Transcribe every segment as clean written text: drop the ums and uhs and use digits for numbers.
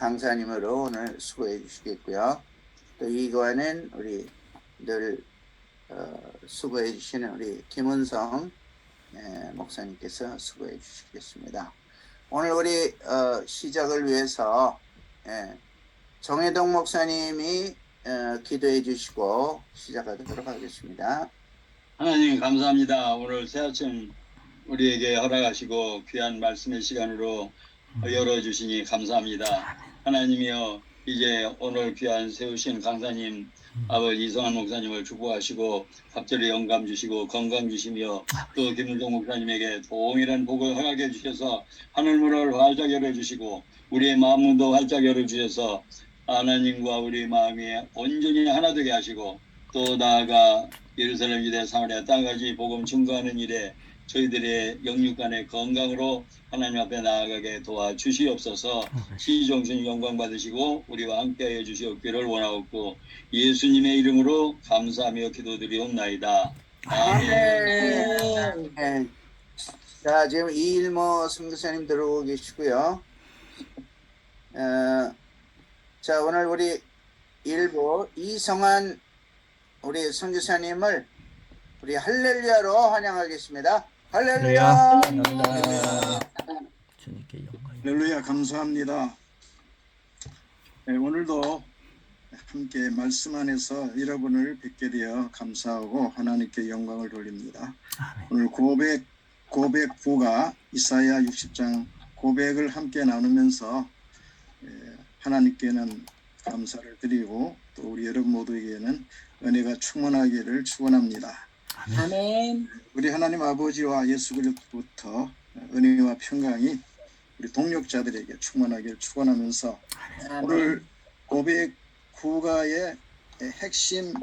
강사님으로 오늘 수고해 주시겠고요. 또 이거는 우리 늘 수고해 주시는 우리 김은성 목사님께서 수고해 주시겠습니다. 오늘 우리 시작을 위해서 정혜동 목사님이 기도해 주시고 시작하도록 하겠습니다. 하나님 감사합니다. 오늘 새아침 우리에게 허락하시고 귀한 말씀의 시간으로 열어주시니 감사합니다. 하나님이여, 이제 오늘 귀한 세우신 강사님 아버지 이성환 목사님을 축복하시고 갑절에 영감 주시고 건강 주시며 또 김은종 목사님에게 동일한 복을 허락해 주셔서 하늘문을 활짝 열어주시고 우리의 마음문도 활짝 열어주셔서 하나님과 우리 마음이 온전히 하나 되게 하시고 또 나아가 예루살렘 유대 사마리아 땅까지 복음 증거하는 일에 저희들의 영육간의 건강으로 하나님 앞에 나아가게 도와주시옵소서. 시종신 영광 받으시고 우리와 함께하여 주시옵기를 원하옵고 예수님의 이름으로 감사하며 기도드리옵나이다. 아멘. 아멘. 자, 지금 이일모 선교사님 들어오고 계시고요. 자, 오늘 우리 일부 이성환 우리 선교사님을 우리 할렐루야로 환영하겠습니다. 할렐루야. 주님께 영광. 할렐루야, 감사합니다. 네, 오늘도 함께 말씀 안에서 여러분을 뵙게 되어 감사하고 하나님께 영광을 돌립니다. 아멘. 오늘 고백부가 이사야 60장 고백을 함께 나누면서 하나님께는 감사를 드리고 또 우리 여러분 모두에게는 은혜가 충만하기를 축원합니다. 아멘. 우리 하나님 아버지와 예수 그리스도부터 은혜와 평강이 우리 동역자들에게 충만하기를 축원하면서 오늘 고백 구가의 핵심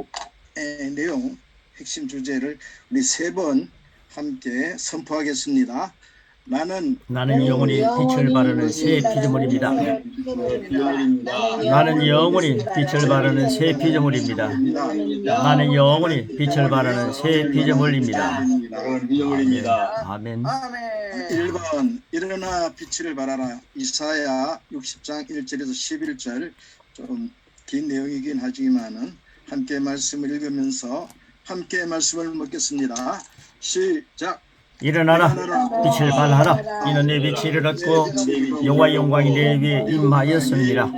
내용, 핵심 주제를 우리 세 번 함께 선포하겠습니다. 나는 영원히 빛을 바라는 새 피조물입니다. 나는 영원히 빛을 바라는 새 피조물입니다. 나는 영원히 빛을 바라는 새 피조물입니다. 아멘. 1번 일어나 빛을 발하라. 이사야 60장 1절에서 11절 좀 긴 내용이긴 하지만은 함께 말씀을 읽으면서 함께 말씀을 묻겠습니다. 시작. 일어나라, 빛을 발하라. 이는 내 빛이 이르렀고 여호와의 영광이 내 위에 임하였습니다.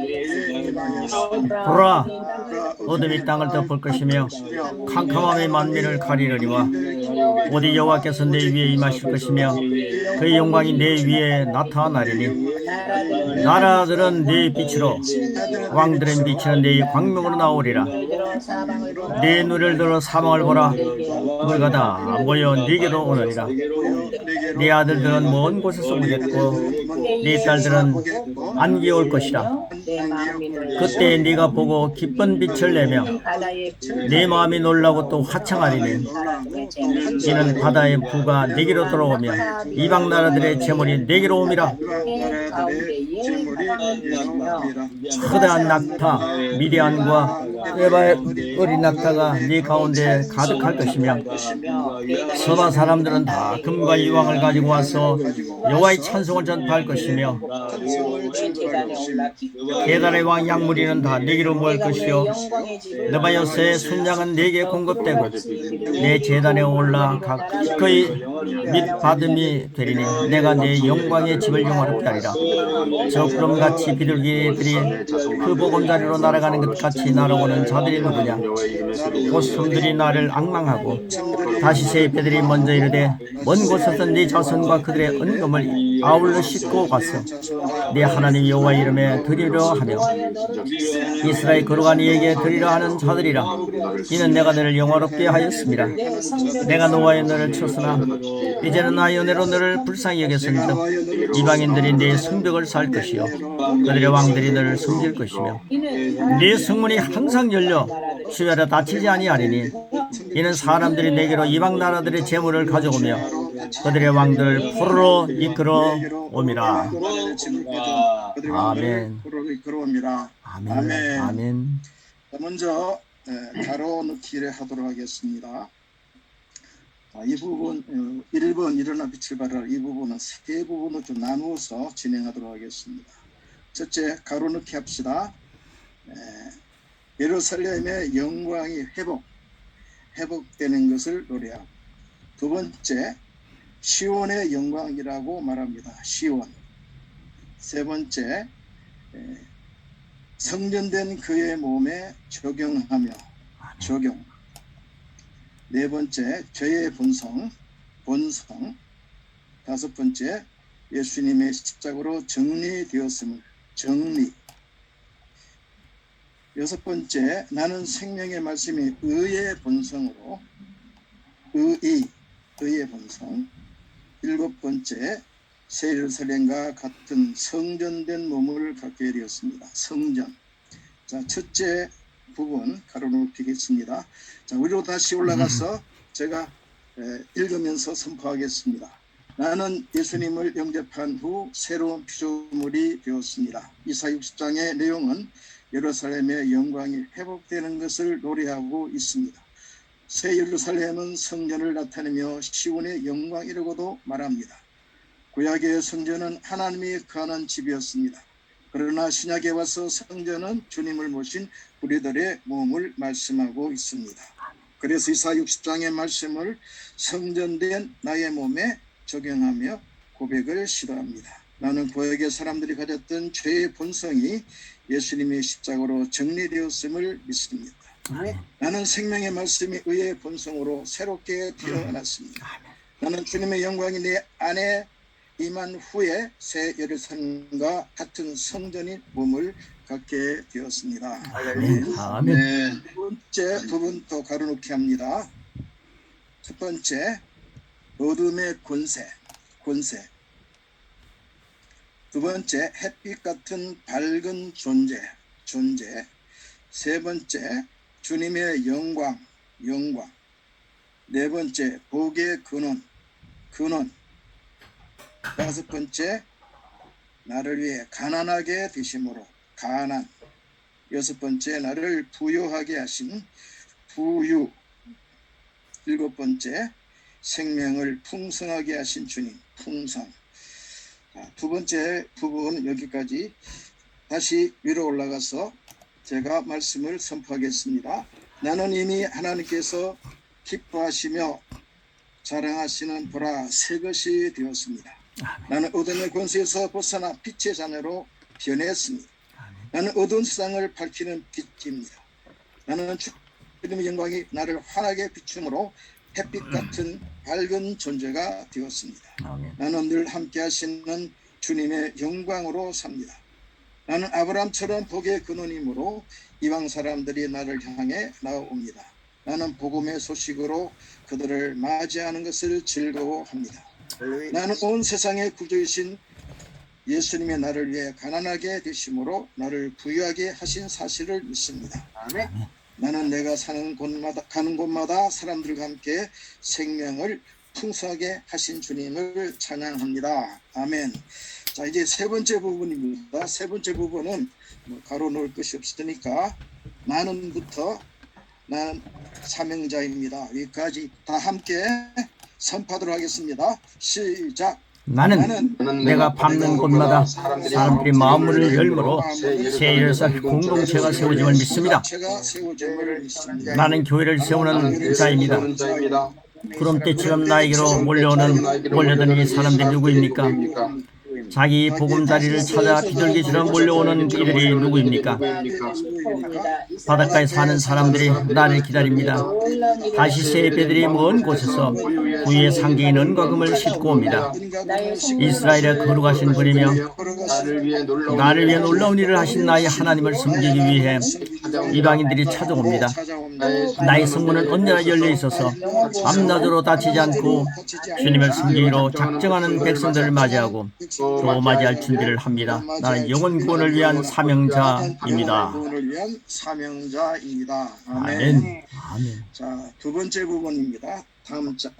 보라, 어둠이 땅을 덮을 것이며 캄캄함이 만민을 가리려니와 오직 여호와께서 내 위에 임하실 것이며 그의 영광이 내 위에 나타나리니 나라들은 네 빛으로 왕들의 빛은 네 광명으로 나오리라. 네 눈을 들어 사망을 보라. 너희가 다 모여 네게로 오느니라. 네 아들들은 먼 곳에서 오겠고 네 딸들은 안개 올 것이라. 그때 네가 보고 기쁜 빛을 내며 네 마음이 놀라고 또 화창하리니 이는 바다의 부가 네게로 돌아오며 이방 나라들의 재물이 네게로 오미라. 커다란 낙타 미디안과 에바의 어린 낙타가 네 가운데 가득할 것이며 서바 사람들은 다 금과 이왕을 가지고 와서 여호와의 찬송을 전파할 것이며 게달의 왕 양무리는 다 네게로 모일 것이요 느바요스의 순양은 네게 공급되고 내 제단에 올라 가까이 밑받음이 되리니 내가 내 영광의 집을 영화롭게 하리라. 저 구름같이 비둘기들이 그 보금자리로 날아가는 것 같이 날아오는 자들이 누구냐. 보슴들이 나를 앙망하고 다시 새배들이 먼저 이르되 먼 곳에서 네 자손과 그들의 은금을 아울러 싣고 갔어. 네 하나님 여호와 이름에 드리려 하며 이스라엘 거룩한 이에게 드리려 하는 자들이라. 이는 내가 너를 영화롭게 하였습니다. 내가 노아의 너를 쳤으나 이제는 나의 은혜로 너를 불쌍히 여겼은즉 이방인들이 네 성벽을 살 것이요 그들의 왕들이 너를 섬길 것이며 네 성문이 항상 열려 주야라 닫히지 아니하리니 이는 사람들이 내게로 이방 나라들의 재물을 가져오며 그들의 왕들을 포로로 이끌어 옴이라. 아멘. 아멘. 아멘. 먼저 가로 넣기를 하도록 하겠습니다. 이 부분 1번 일어나 빛을 발하라. 이 부분은 세 부분으로 좀 나누어서 진행하도록 하겠습니다. 첫째, 가로넣기 합시다. 예루살렘의 영광이 회복되는 것을 노래하고, 두 번째, 시온의 영광이라고 말합니다. 시온. 세 번째, 성전된 그의 몸에 적용. 네 번째, 저의 본성. 다섯 번째, 예수님의 십자가로 정리되었음을. 여섯 번째, 나는 생명의 말씀이 의의 본성으로. 의의 본성. 일곱 번째, 새 예루살렘과 같은 성전된 몸을 갖게 되었습니다. 성전. 자, 첫째 부분 가로놓기겠습니다. 자, 위로 다시 올라가서 제가 읽으면서 선포하겠습니다. 나는 예수님을 영접한 후 새로운 피조물이 되었습니다. 이사 60장의 내용은 예루살렘의 영광이 회복되는 것을 노래하고 있습니다. 새 예루살렘은 성전을 나타내며 시온의 영광이라고도 말합니다. 구약의 성전은 하나님이 거하는 집이었습니다. 그러나 신약에 와서 성전은 주님을 모신 우리들의 몸을 말씀하고 있습니다. 그래서 이사 60장의 말씀을 성전된 나의 몸에 적용하며 고백을 시도합니다. 나는 구약의 사람들이 가졌던 죄의 본성이 예수님의 십자가로 정리되었음을 믿습니다. 나는 생명의 말씀이 의의 본성으로 새롭게 태어났습니다. 나는 주님의 영광이 내 안에 임한 후에 새 예루살렘과 같은 성전인 몸을 갖게 되었습니다. 아멘. 두 번째 부분도 가로놓기 합니다. 첫 번째, 어둠의 권세. 두 번째, 햇빛 같은 밝은 존재. 세 번째, 주님의 영광. 네 번째, 복의 근원. 다섯 번째, 나를 위해 가난하게 되심으로. 가난. 여섯 번째, 나를 부유하게 하신 부유. 일곱 번째, 생명을 풍성하게 하신 주님. 풍성. 두 번째 부분 여기까지. 다시 위로 올라가서 제가 말씀을 선포하겠습니다. 나는 이미 하나님께서 기뻐하시며 자랑하시는 보라 새 것이 되었습니다. 나는 어둠의 권세에서 벗어나 빛의 자녀로 변했습니다. 나는 어두운 세상을 밝히는 빛입니다. 나는 주님의 영광이 나를 환하게 비춤으로 햇빛 같은 밝은 존재가 되었습니다. 나는 늘 함께 하시는 주님의 영광으로 삽니다. 나는 아브라함처럼 복의 근원이므로 이방 사람들이 나를 향해 나옵니다. 나는 복음의 소식으로 그들을 맞이하는 것을 즐거워합니다. 나는 온 세상의 구주이신 예수님의 나를 위해 가난하게 되심으로 나를 부유하게 하신 사실을 믿습니다. 나는 내가 가는 곳마다 사람들과 함께 생명을 풍성하게 하신 주님을 찬양합니다. 아멘. 자, 이제 세 번째 부분입니다. 세 번째 부분은 가로놓을 것이 없으니까 나는부터 나는 사명자입니다. 여기까지 다 함께 선포하도록 하겠습니다. 시작. 나는 내가 밟는 곳마다 사람들이 마음문을 열므로 새 예루살렘 공동체가 세워짐을 믿습니다. 나는 교회를 세우는 자입니다. 구름대처럼 나에게로 몰려드는 이 사람들이 누구입니까? 자기 보금자리를 찾아 비둘기처럼 몰려오는 이들이 누구입니까? 바닷가에 사는 사람들이 나를 기다립니다. 다시 새배들이 먼 곳에서 구유의 상계인 은과 금을 싣고 옵니다. 이스라엘에 거룩하신 분이며 나를 위해 놀라운 일을 하신 나의 하나님을 섬기기 위해 이방인들이 찾아옵니다. 나의 성문은 언제나 열려 있어서 밤낮으로 다치지 않고 주님을 섬기기로 작정하는 백성들을 맞이하고 또 맞이할 준비를 합니다. 나는 영혼 구원을 위한 사명자입니다. 아멘. 아멘. 자, 두 번째 부분입니다. 다음 장,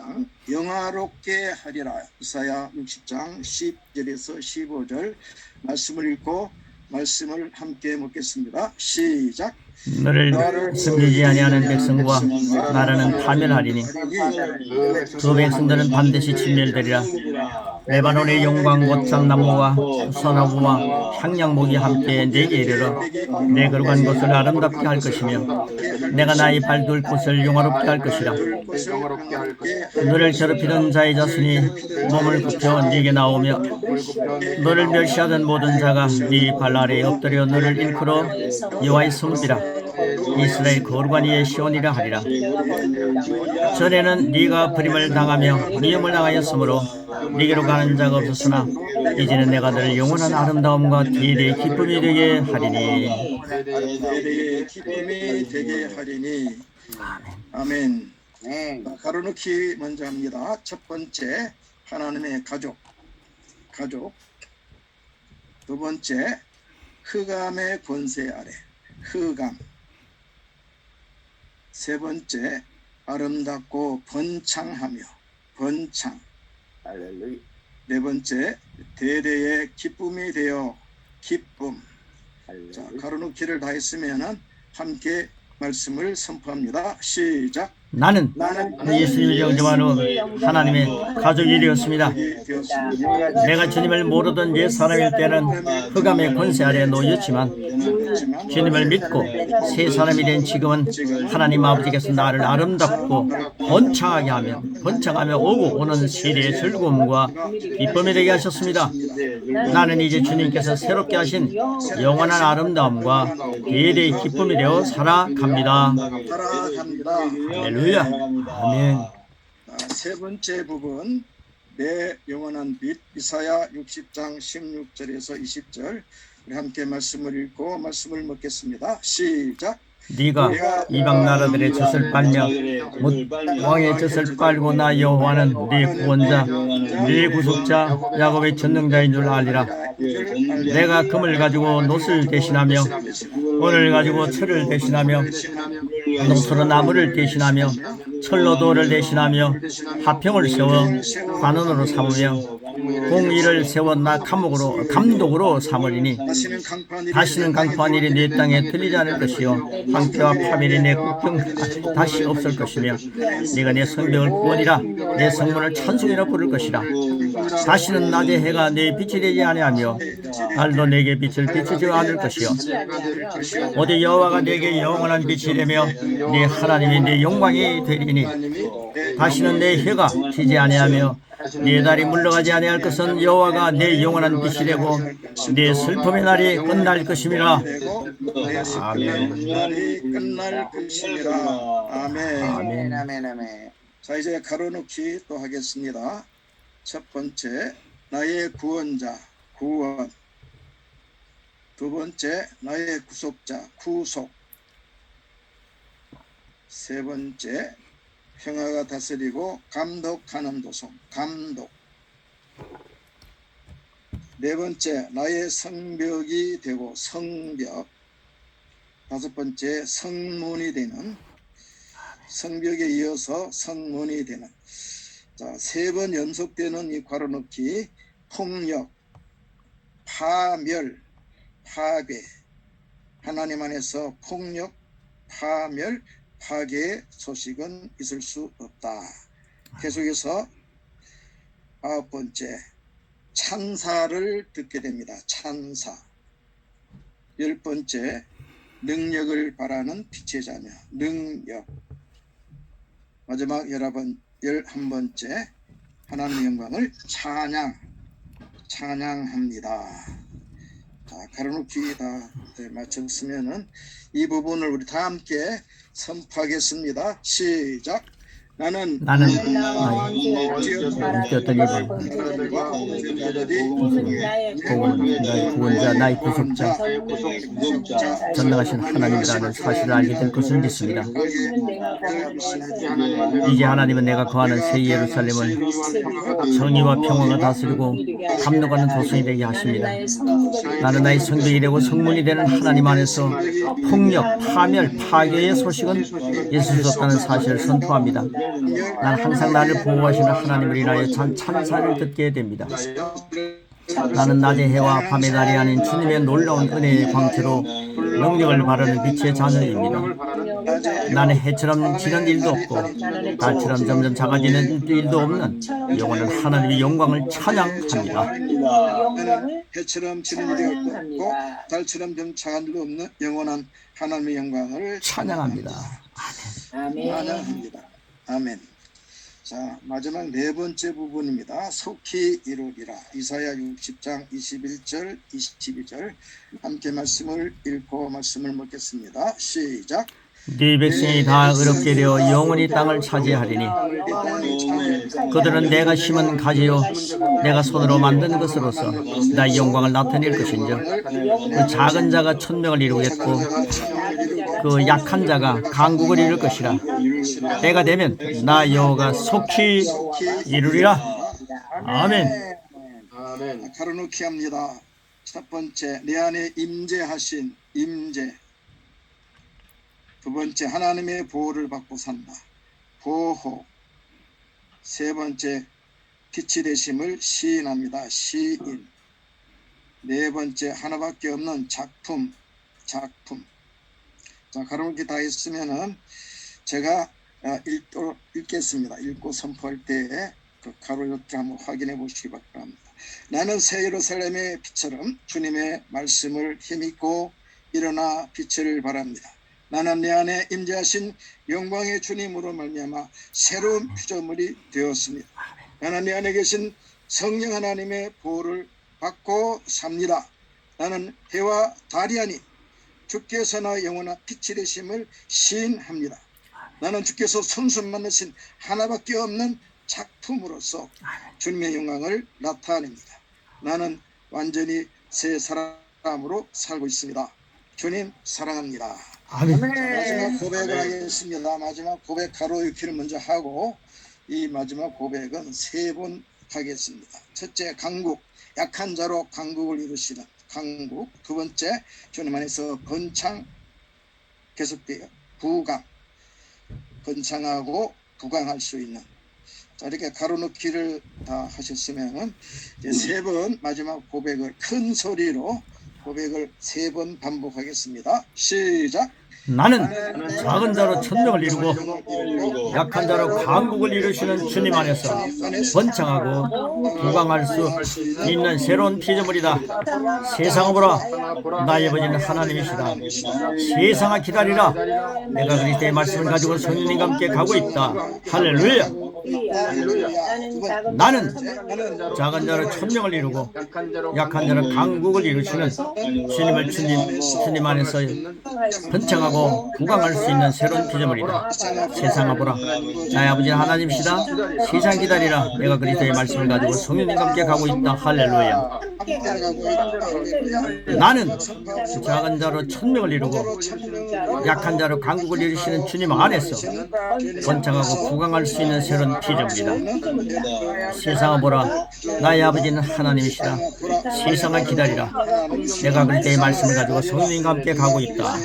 영화롭게 하리라. 이사야 60장 10절에서 15절 말씀을 읽고 말씀을 함께 먹겠습니다. 시작. 너를 섬기지 아니하는 백성과 나라는 파멸하리니 그 백성들은 반드시 진멸되리라. 레바논의 영광 곧 잣나무와 선나무와 향양목이 함께 내게 이르러 내 걸어간 곳을 아름답게 할 것이며 내가 나의 발둘 곳을 용화롭게 할 것이라. 너를 괴롭히던 자의 자손이 몸을 굽혀 네게 나오며 너를 멸시하던 모든 자가 네 발 아래에 엎드려 너를 일컬어 여호와의 성읍이라 이스라엘 거룩한 이의 시온이라 하리라. 전에는 네가 버림을 당하며 미움을 당하였으므로 네게로 가는 자가 없었으나 이제는 내가 너를 영원한 아름다움과 대대의 기쁨이 되게 하리니. 대대의 기쁨이 되게 하리니. 아멘. 네. 가로놓기 먼저 합니다. 첫 번째, 하나님의 가족. 두 번째, 흑암의 권세 아래. 흑암. 세 번째, 아름답고 번창하며. 번창. 할렐루야. 네 번째, 대대의 기쁨이 되어. 기쁨. 자, 가로놓기를 다 했으면은 함께 말씀을 선포합니다. 시작. 나는 예수님을 영접한 후 하나님의 가족이 되었습니다. 내가 주님을 모르던 옛 사람일 때는 흑암의 권세 아래 놓였지만 주님을 믿고 새 사람이 된 지금은 하나님 아버지께서 나를 아름답고 번창하며 오고 오는 세대의 즐거움과 기쁨이 되게 하셨습니다. 나는 이제 주님께서 새롭게 하신 영원한 아름다움과 대대의 기쁨이 되어 살아갑니다. 할렐루야. 아멘. 세 번째 부분, 내 영원한 빛. 이사야 60장 16절에서 20절. 우리 함께 말씀을 읽고 말씀을 먹겠습니다. 시작. 네가 이방 나라들의 젖을 빨며 왕의 젖을 빨고 나 여호와는 네 구원자 네 구속자 야곱의 전능자인 줄 알리라. 내가 금을 가지고 놋을 대신하며 은을 가지고 철을 대신하며 농수로 나무를 대신하며 철로 돌을 대신하며 화평을 세워 관원으로 삼으며 공의를 세워 나 감독으로 삼으리니 다시는 강포한 일이 내 땅에 들리지 않을 것이요 황폐와 파멸이 내 국경 다시 없을 것이며 네가 내 성벽을 구원이라 내 성문을 찬송이라 부를 것이라. 다시는 낮에 해가 내 빛이 되지 아니하며 달도 내게 빛을 비추지 않을 것이요 오직 여호와가 내게 영원한 빛이 되며 네 하나님이 내 영광이 되리니 다시는 내 해가 지지 아니하며 네 달이 물러가지 아니할 것은 여호와가 내 영원한 빛이 되고 네 슬픔의 날이 끝날 것임이라. 아멘. 아멘. 아멘. 자, 이제 가로놓기 또 하겠습니다. 첫 번째, 나의 구원자, 구원. 두 번째, 나의 구속자, 구속. 세 번째, 평화가 다스리고 감독하는 도성, 감독. 네 번째, 나의 성벽이 되고 성벽. 다섯 번째, 성문이 되는, 성벽에 이어서 성문이 되는. 자, 세 번 연속되는 이 괄호넣기, 폭력, 파멸, 파괴. 하나님 안에서 폭력, 파멸, 파괴의 소식은 있을 수 없다. 계속해서 아홉 번째, 찬사를 듣게 됩니다. 찬사. 열 번째, 능력을 바라는 빛의 자녀, 능력. 마지막 11번째, 하나님의 영광을 찬양합니다. 자, 가로놓기 다 마쳤으면은 이 부분을 우리 다 함께 선포하겠습니다. 시작. 나는 나의 구원자 나의 구속자 전능하신 하나님이라는 사실을 알게 될 것을 믿습니다. 이제 하나님은 내가 거하는 새 예루살렘을 정의와 평화가 다스리고 감독하는 도성이 되게 하십니다. 나는 나의 성벽이 되고 성문이 되는 하나님 안에서 폭력, 파멸, 파괴의 소식은 있을 수 없다는 사실을 선포합니다. 난 항상 나를 보호하시는 하나님을 인하여 찬사를 듣게 됩니다. 나는 낮의 해와 밤의 달이 아닌 주님의 놀라운 은혜의 광채로 능력을 바라는 빛의 자녀입니다. 나는 해처럼 지는 일도 없고 달처럼 점점 작아지는 일도 없는 영원한 하나님의 영광을 찬양합니다. 나는 해처럼 지는 일이 없고 달처럼 좀 작은 일도 없는 영원한 하나님의 영광을 찬양합니다. 찬양합니다. 아멘. 자, 마지막 네 번째 부분입니다. 속히 이루리라. 이사야 60장 21절 22절 함께 말씀을 읽고 말씀을 묻겠습니다. 시작. 네 백성이 다 의롭게 되어 영원히 땅을 차지하리니 그들은 내가 심은 가지요 내가 손으로 만든 것으로서 나의 영광을 나타낼 것인즉 그 작은 자가 천명을 이루겠고 그 약한 자가 강국을 이룰 것이라. 때가 되면 나 여호와가 속히 이루리라. 아멘. 가로놓기 합니다. 첫 번째, 내 안에 임재하신 임재. 두 번째, 하나님의 보호를 받고 산다. 보호. 세 번째, 빛이 되심을 시인합니다. 시인. 네 번째, 하나밖에 없는 작품. 작품. 자, 가로놓기 다 했으면은 제가 읽겠습니다. 읽고 선포할 때에 그 가로놓기 한번 확인해 보시기 바랍니다. 나는 새 예루살렘의 빛처럼 주님의 말씀을 힘입고 일어나 빛을 바랍니다. 나는 내 안에 임재하신 영광의 주님으로 말미암아 새로운 피조물이 되었습니다. 나는 내 안에 계신 성령 하나님의 보호를 받고 삽니다. 나는 해와 달이 아닌 주께서 나 영원한 빛이 되심을 시인합니다. 나는 주께서 손수 만드신 하나밖에 없는 작품으로서 주님의 영광을 나타냅니다. 나는 완전히 새 사람으로 살고 있습니다. 주님 사랑합니다. 아멘. 마지막 고백을 하겠습니다. 마지막 고백 가로읽기를 먼저 하고 이 마지막 고백은 세 번 하겠습니다. 첫째, 강국, 약한 자로 강국을 이루시는 강국. 두 번째, 주님 안에서 번창 계속돼요. 부강, 번창하고 부강할 수 있는. 자, 이렇게 가로놓기를 다 하셨으면은 이제 세 번 마지막 고백을 큰 소리로 고백을 세 번 반복하겠습니다. 시작. 나는 작은 자로 천명을 이루고 약한 자로 강국을 이루시는 주님 안에서 번창하고 부강할 수 있는 새로운 피조물이다. 세상을 보라. 나의 아버지는 하나님이시다. 세상아 기다리라. 내가 그리스도의 말씀을 가지고 성령님과 함께 가고 있다. 할렐루야. 나는 작은 자로 천명을 이루고 약한 자로 강국을 이루시는 주님 안에서 번창하고 부강할 수 있는 새로운 피조물이다. 세상아 보라. 나의 아버지는 하나님이시다. 세상 기다리라. 내가 그리스도의 말씀을 가지고 성령님과 함께 가고 있다. 할렐루야. 나는 작은 자로 천명을 이루고 약한 자로 강국을 이루시는 주님 안에서 번창하고 부강할 수 있는 새로운 피조물이다. 세상아 보라. 나의 아버지는 하나님이시다. 세상아 기다리라. 내가 그리스도의 말씀을 가지고 성령님과 함께 가고 있다.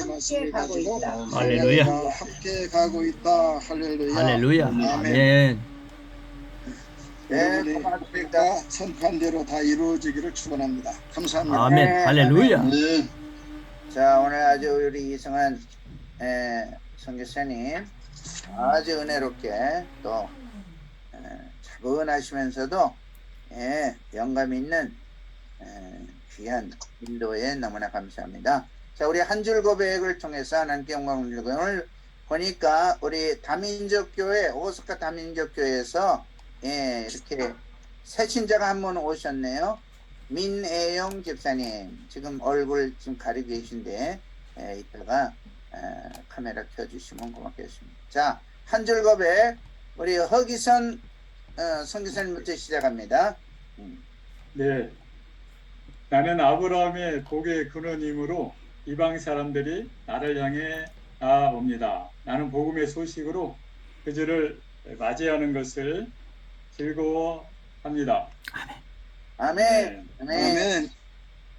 할렐루야. 함께 가고 있다. 할렐루야. 할렐루야. 아멘. 네, 우리 고맙습니다. 우리가 선포한 대로 다 이루어지기를 축원합니다. 감사합니다. 아멘. 할렐루야. 네. 자, 오늘 아주 우리 이승환 선교사님 아주 은혜롭게 또 차분하시면서도 영감 있는 귀한 인도에 너무나 감사합니다. 자, 우리 한 줄 고백을 통해서 하나님께 영광을 드리고 오늘 보니까 우리 다민족교회 오사카 다민족교회에서 이렇게 새신자가 한 분 오셨네요. 민애용 집사님 지금 얼굴 지금 가리고 계신데 이따가 카메라 켜주시면 고맙겠습니다. 자, 한 줄 고백 우리 허기선 선교사님부터 시작합니다. 네, 나는 아브라함의 복의 근원이므로 이방 사람들이 나를 향해 나아옵니다. 나는 복음의 소식으로 그들을 맞이하는 것을 즐거워합니다. 아멘. 네. 아멘. 아멘.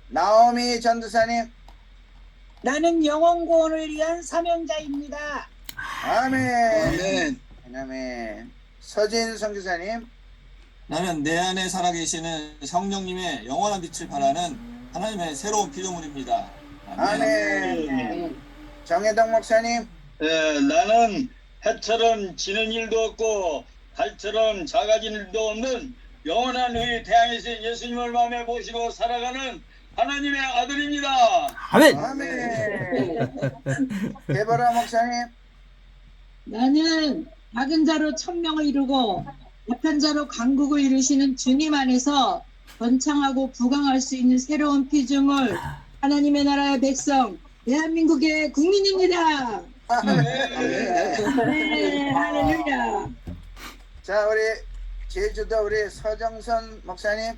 나오미 전도사님. 나는 영혼 구원을 위한 사명자입니다. 아멘. 아멘. 아멘. 서진 선교사님. 나는 내 안에 살아계시는 성령님의 영원한 빛을 바라는 하나님의 새로운 피조물입니다. 아멘. 정혜동 목사님. 예, 나는 해처럼 지는 일도 없고 달처럼 작아지는 일도 없는 영원한 우리 태양이신 예수님을 마음에 모시고 살아가는 하나님의 아들입니다. 아멘. 아멘. 개보라 목사님. 나는 작은 자로 천명을 이루고 약한 자로 강국을 이루시는 주님 안에서 번창하고 부강할 수 있는 새로운 피조물 하나님의 나라의 백성 대한민국의 국민입니다. 네, 할렐루야. 자, 우리 제주도 우리 서정선 목사님.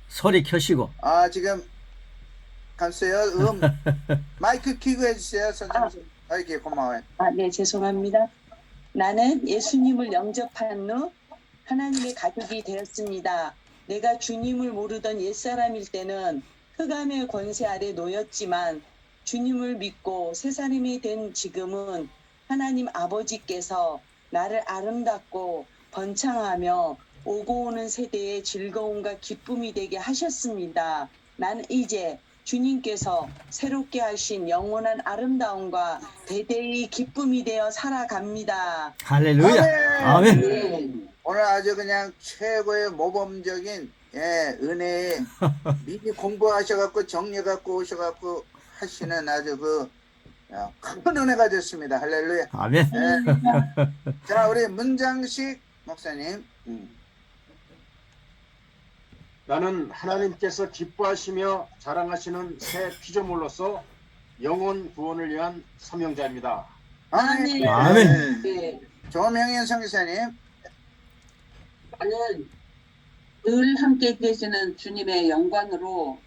소리 켜시고. 아, 지금 갔어요. 마이크 켜고 해주세요, 서정선. 이렇게 고마워요. 네, 죄송합니다. 나는 예수님을 영접한 후 하나님의 가족이 되었습니다. 내가 주님을 모르던 옛사람일 때는 흑암의 권세 아래 놓였지만 주님을 믿고 새 사람이 된 지금은 하나님 아버지께서 나를 아름답고 번창하며 오고 오는 세대의 즐거움과 기쁨이 되게 하셨습니다. 나는 이제 주님께서 새롭게 하신 영원한 아름다움과 대대의 기쁨이 되어 살아갑니다. 할렐루야. 아멘. 오늘 아주 그냥 최고의 모범적인 은혜에 미리 공부하셔갖고 정리해갖고 오셔갖고 하시는 아주 큰 은혜가 됐습니다. 할렐루야. 아멘. 자, 우리 문장식 목사님. 나는 하나님께서 기뻐하시며 자랑하시는 새 피조물로서 영혼 구원을 위한 사명자입니다. 아멘. 아멘. 네, 조명현 선교사님. 나는 늘 함께 계시는 주님의 영광으로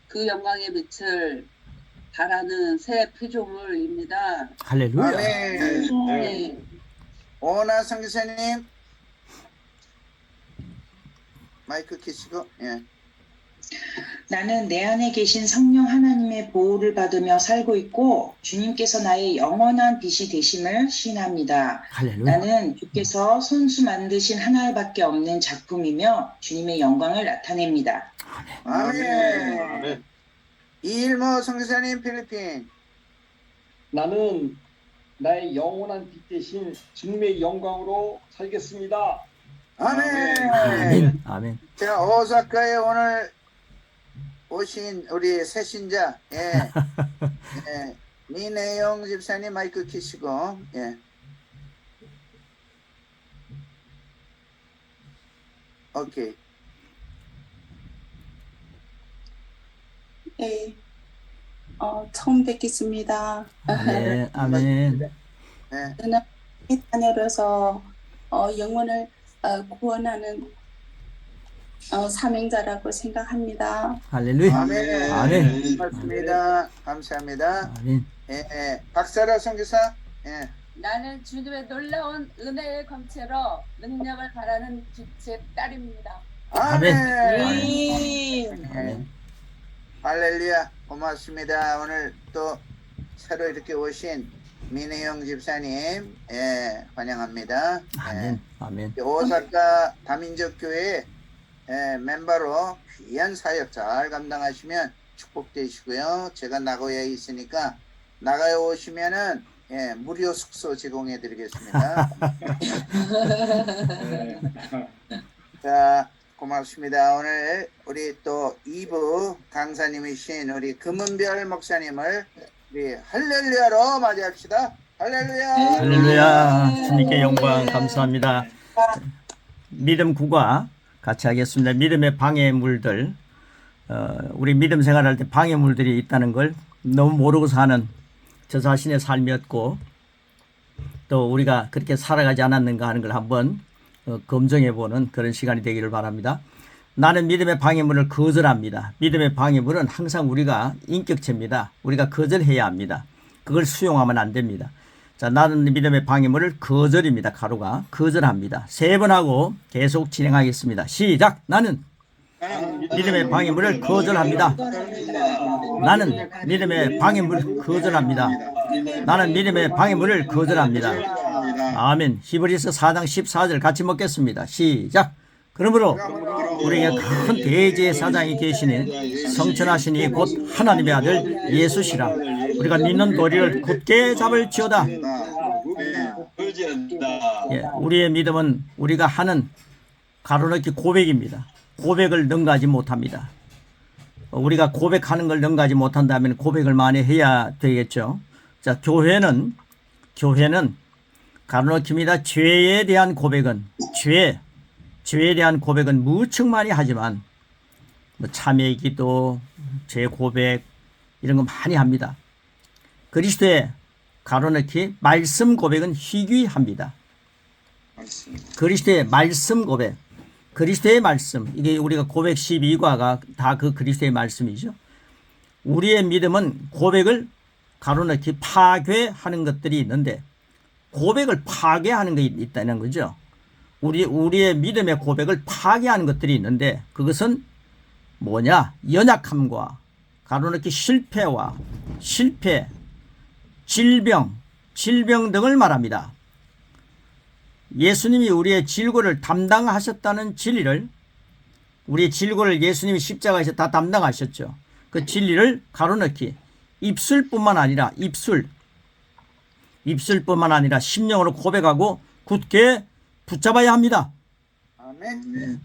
그 영광의 빛을 바라는 새 피조물입니다. 할렐루야. 아멘. 네. 오나 선교사님. 마이크 켜시고. 예. 나는 내 안에 계신 성령 하나님의 보호를 받으며 살고 있고 주님께서 나의 영원한 빛이 되심을 신합니다. 할렐루야. 나는 주께서 손수 만드신 하나밖에 없는 작품이며 주님의 영광을 나타냅니다. 아멘. 아멘. 이일모 선교사님 필리핀. 나는 나의 영원한 빛 대신 주님의 영광으로 살겠습니다. 아멘. 아멘. 아멘. 자, 오사카에 오늘 오신 우리 새신자, 민혜영 집사님 마이크 켜시고, 오케이. 네, 처음 뵙겠습니다. 아멘. 아멘. 저는 자녀로서 영혼을 구원하는 사명자라고 생각합니다. 할렐루야. 아멘. 아멘. 고맙습니다. 감사합니다. 아멘. 박사라 선교사. 나는 주님의 놀라운 은혜의 검체로 능력을 바라는 빛의 딸입니다. 아멘. 아멘. 할렐루야. 고맙습니다. 오늘 또 새로 이렇게 오신 민혜영 집사님, 환영합니다. 아멘. 아멘. 오사카 다민족교회 멤버로 귀한 사역 잘 감당하시면 축복되시고요. 제가 나고야에 있으니까 나가에 오시면은 무료 숙소 제공해 드리겠습니다. 자, 고맙습니다. 오늘 우리 또 2부 강사님이신 우리 금은별 목사님을 우리 할렐루야로 맞이합시다. 할렐루야. 할렐루야. 주님께 영광 감사합니다. 믿음 구과 같이 하겠습니다. 믿음의 방해물들. 우리 믿음 생활할 때 방해물들이 있다는 걸 너무 모르고 사는 저 자신의 삶이었고 또 우리가 그렇게 살아가지 않았는가 하는 걸 한번 검증해보는 그런 시간이 되기를 바랍니다. 나는 믿음의 방해물을 거절합니다. 믿음의 방해물은 항상 우리가 인격체입니다. 우리가 거절해야 합니다. 그걸 수용하면 안 됩니다. 자, 나는 믿음의 방해물을 거절입니다. 가로가 거절합니다. 3번 하고 계속 진행하겠습니다. 시작. 나는 믿음의 방해물을 거절합니다. 나는 믿음의 방해물을 거절합니다. 나는 믿음의 방해물을 거절합니다. 아멘. 히브리서 4장 14절 같이 먹겠습니다. 시작. 그러므로 우리에게 큰 대제사장이 계시니 성천하신 이 곧 하나님의 아들 예수시라. 우리가 믿는 도리를 굳게 잡을지어다. 예, 우리의 믿음은 우리가 하는 가로넣기 고백입니다. 고백을 능가하지 못합니다. 우리가 고백하는 걸 능가하지 못한다면 고백을 많이 해야 되겠죠. 자, 교회는 가로넣기입니다. 죄에 대한 고백은 죄에 대한 고백은 무척 많이 하지만 뭐 참회 기도, 죄 고백 이런 거 많이 합니다. 그리스도의 가로넣기 말씀 고백은 희귀합니다. 그리스도의 말씀 고백, 그리스도의 말씀, 이게 우리가 고백 12과가 다 그 그리스도의 말씀이죠. 우리의 믿음은 고백을 가로넣기 파괴하는 것들이 있는데 고백을 파괴하는 것이 있다는 거죠. 우리의 믿음의 고백을 파괴하는 것들이 있는데 그것은 뭐냐? 연약함과 가로넣기 실패와 실패, 질병 등을 말합니다. 예수님이 우리의 질고를 담당하셨다는 진리를, 우리의 질고를 예수님이 십자가에서 다 담당하셨죠. 그 진리를 가로넣기 입술뿐만 아니라 입술뿐만 아니라 심령으로 고백하고 굳게 붙잡아야 합니다. 아멘.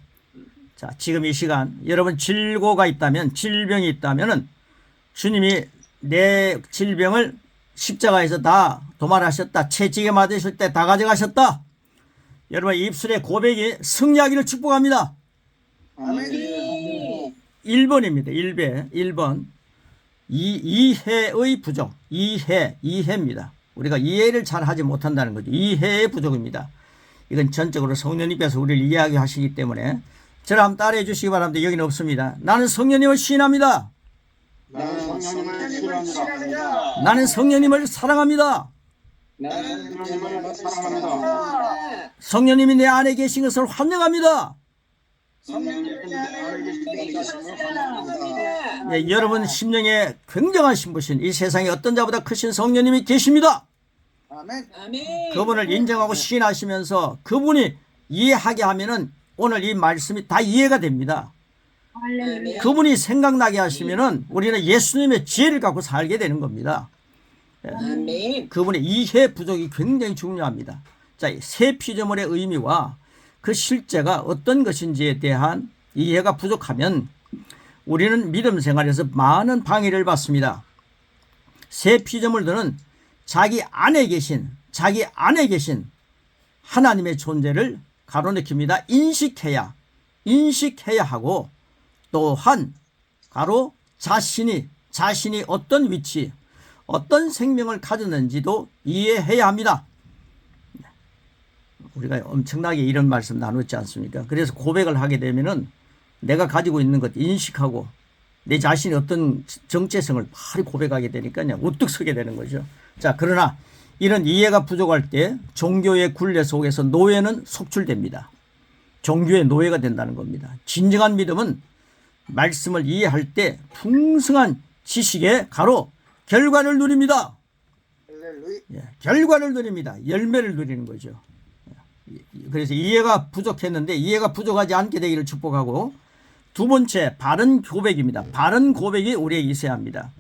자, 지금 이 시간 여러분 질고가 있다면, 질병이 있다면은 주님이 내 질병을 십자가에서 다 도말하셨다. 채찍에 맞으실 때 다 가져가셨다. 여러분 입술의 고백이 승리하기를 축복합니다. 아멘. 1번입니다. 1번. 이해의 부족. 이해입니다. 우리가 이해를 잘 하지 못한다는 거죠. 이해의 부족입니다. 이건 전적으로 성령님께서 우리를 이해하시기 때문에 저를 한번 따라해 주시기 바랍니다. 여기는 없습니다. 나는 성령님을 시인합니다. 나는 성령님을 사랑합니다. 성령님이 내 안에 계신 것을 환영합니다. 예, 여러분 심령에 굉장하신 분이신 이 세상에 어떤 자보다 크신 성령님이 계십니다. 그분을 인정하고 시인하시면서 그분이 이해하게 하면은 오늘 이 말씀이 다 이해가 됩니다. 그분이 생각나게 하시면은 우리는 예수님의 지혜를 갖고 살게 되는 겁니다. 그분의 이해 부족이 굉장히 중요합니다. 자, 새 피조물의 의미와 그 실제가 어떤 것인지에 대한 이해가 부족하면 우리는 믿음 생활에서 많은 방해를 받습니다. 새 피조물들은 자기 안에 계신 하나님의 존재를 가로넣깁니다. 인식해야 하고 또한 가로 자신이 어떤 위치, 어떤 생명을 가졌는지도 이해해야 합니다. 우리가 엄청나게 이런 말씀 나눴지 않습니까? 그래서 고백을 하게 되면은 내가 가지고 있는 것 인식하고 내 자신의 어떤 정체성을 바로 고백하게 되니까요. 우뚝 서게 되는 거죠. 자, 그러나 이런 이해가 부족할 때 종교의 굴레 속에서 노예는 속출됩니다. 종교의 노예가 된다는 겁니다. 진정한 믿음은 말씀을 이해할 때 풍성한 지식의 가로 결과를 누립니다. 예, 결과를 누립니다. 열매를 누리는 거죠. 그래서 이해가 부족했는데 이해가 부족하지 않게 되기를 축복하고, 두 번째 바른 고백입니다. 바른 고백이 우리에게 있어야 합니다.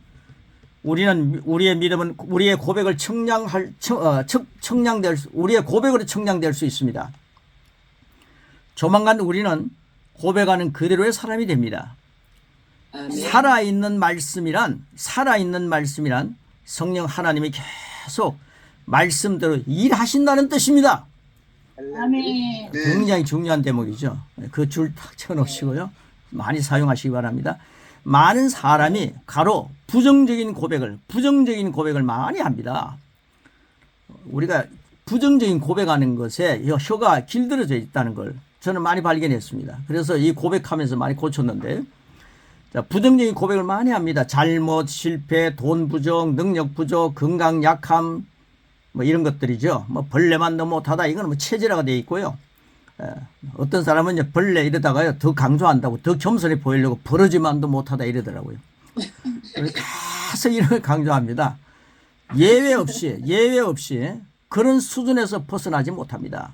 우리의 믿음은 우리의 고백을 우리의 고백으로 청량될 수 있습니다. 조만간 우리는 고백하는 그대로의 사람이 됩니다. 살아있는 말씀이란 성령 하나님이 계속 말씀대로 일하신다는 뜻입니다. 아멘. 굉장히 중요한 대목이죠. 그 줄 탁 쳐놓으시고요. 많이 사용하시기 바랍니다. 많은 사람이 가로 부정적인 고백을 많이 합니다. 우리가 부정적인 고백하는 것에 혀가 길들여져 있다는 걸 저는 많이 발견했습니다. 그래서 이 고백하면서 많이 고쳤는데, 자, 부정적인 고백을 많이 합니다. 잘못, 실패, 돈 부족, 능력 부족, 건강 약함, 뭐 이런 것들이죠. 뭐 벌레만도 못하다, 이거는 뭐 체질화가 되어 있고요. 어떤 사람은 벌레 이러다가요 더 강조한다고, 더 겸손해 보이려고 버러지만도 못하다 이러더라고요. 계속 이런 걸 강조합니다. 예외 없이 그런 수준에서 벗어나지 못합니다.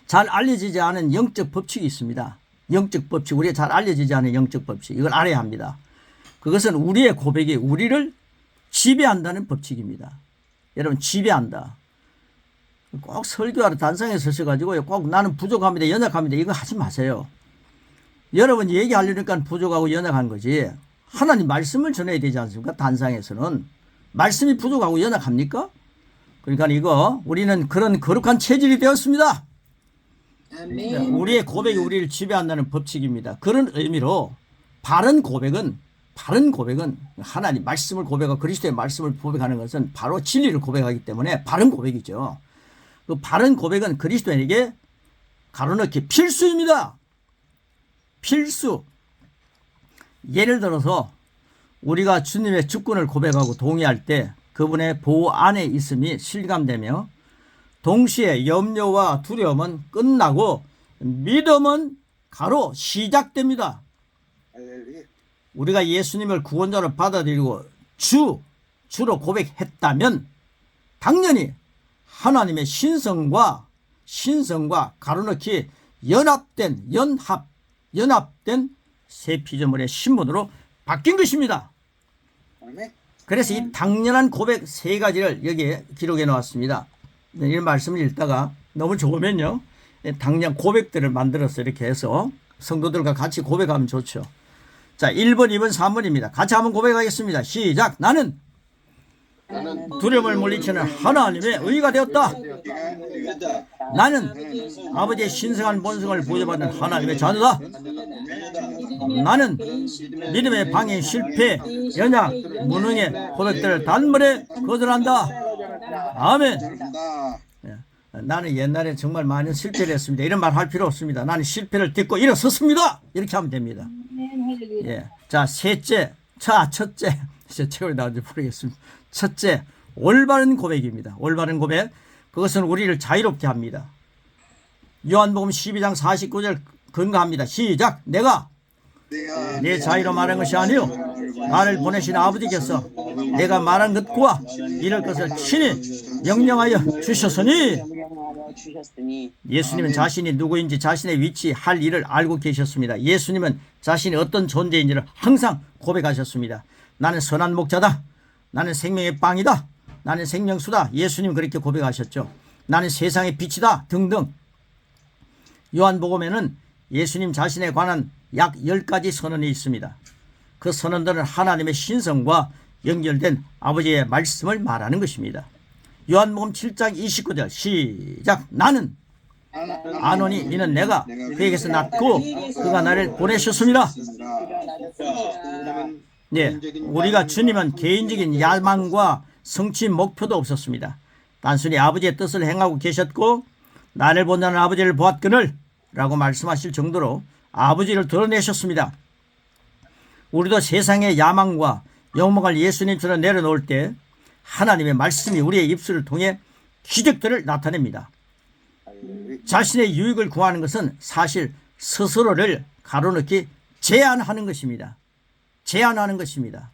잘 알려지지 않은 영적 법칙이 있습니다. 영적 법칙, 우리가 잘 알려지지 않은 영적 법칙, 이걸 알아야 합니다. 그것은 우리의 고백이 우리를 지배한다는 법칙입니다. 여러분, 지배한다. 꼭 설교하러 단상에 서셔가지고 꼭 나는 부족합니다, 연약합니다, 이거 하지 마세요. 여러분 얘기하려니까 부족하고 연약한 거지, 하나님 말씀을 전해야 되지 않습니까? 단상에서는 말씀이 부족하고 연약합니까? 그러니까 이거 우리는 그런 거룩한 체질이 되었습니다. 우리의 고백이 우리를 지배한다는 법칙입니다. 그런 의미로 바른 고백은 하나님 말씀을 고백하고 그리스도의 말씀을 고백하는 것은 바로 진리를 고백하기 때문에 바른 고백이죠. 그 바른 고백은 그리스도인에게 가로넣기 필수입니다. 필수. 예를 들어서 우리가 주님의 주권을 고백하고 동의할 때 그분의 보호 안에 있음이 실감되며 동시에 염려와 두려움은 끝나고 믿음은 가로 시작됩니다. 우리가 예수님을 구원자로 받아들이고 주로 고백했다면 당연히 하나님의 신성과 가로넣기 연합된 새 피조물의 신분으로 바뀐 것입니다. 그래서 이 당연한 고백 세 가지를 여기에 기록해 놓았습니다. 이 말씀을 읽다가 너무 좋으면요, 당연 고백들을 만들어서 이렇게 해서 성도들과 같이 고백하면 좋죠. 자, 1번, 2번, 3번입니다. 같이 한번 고백하겠습니다. 시작. 나는 두려움을 물리치는 하나님의 의가 되었다. 나는 아버지의 신성한 본성을 부여받는 하나님의 자녀다. 나는 믿음의 방해, 실패, 연약, 무능의 고백들을 단번에 거절한다. 아멘. 나는 옛날에 정말 많은 실패를 했습니다. 이런 말 할 필요 없습니다. 나는 실패를 딛고 일어섰습니다. 이렇게 하면 됩니다. 예. 자, 첫째, 제가 나온지 모르겠습니다. 첫째, 올바른 고백입니다. 올바른 고백. 그것은 우리를 자유롭게 합니다. 요한복음 12장 49절 근거합니다. 시작. 내가 내 자유로 말한 것이 아니요 나를 보내신 아버지께서 내가 말한 것과 이럴 것을 친히 명령하여 주셨으니. 예수님은 자신이 누구인지 자신의 위치, 할 일을 알고 계셨습니다. 예수님은 자신이 어떤 존재인지를 항상 고백하셨습니다. 나는 선한 목자다. 나는 생명의 빵이다. 나는 생명수다. 예수님 그렇게 고백하셨죠. 나는 세상의 빛이다. 등등. 요한복음에는 예수님 자신에 관한 약 10가지 선언이 있습니다. 그 선언들은 하나님의 신성과 연결된 아버지의 말씀을 말하는 것입니다. 요한복음 7장 29절 시작. 나는 아노니 이는 내가 그에게서 났고 그가 나를 보내셨습니다. 네, 우리가 주님은 개인적인 야망과 성취 목표도 없었습니다. 단순히 아버지의 뜻을 행하고 계셨고 나를 본다는 아버지를 보았거늘 라고 말씀하실 정도로 아버지를 드러내셨습니다. 우리도 세상의 야망과 영광을 예수님처럼 내려놓을 때 하나님의 말씀이 우리의 입술을 통해 기적들을 나타냅니다. 자신의 유익을 구하는 것은 사실 스스로를 가로넣기 제한하는 것입니다. 제한하는 것입니다.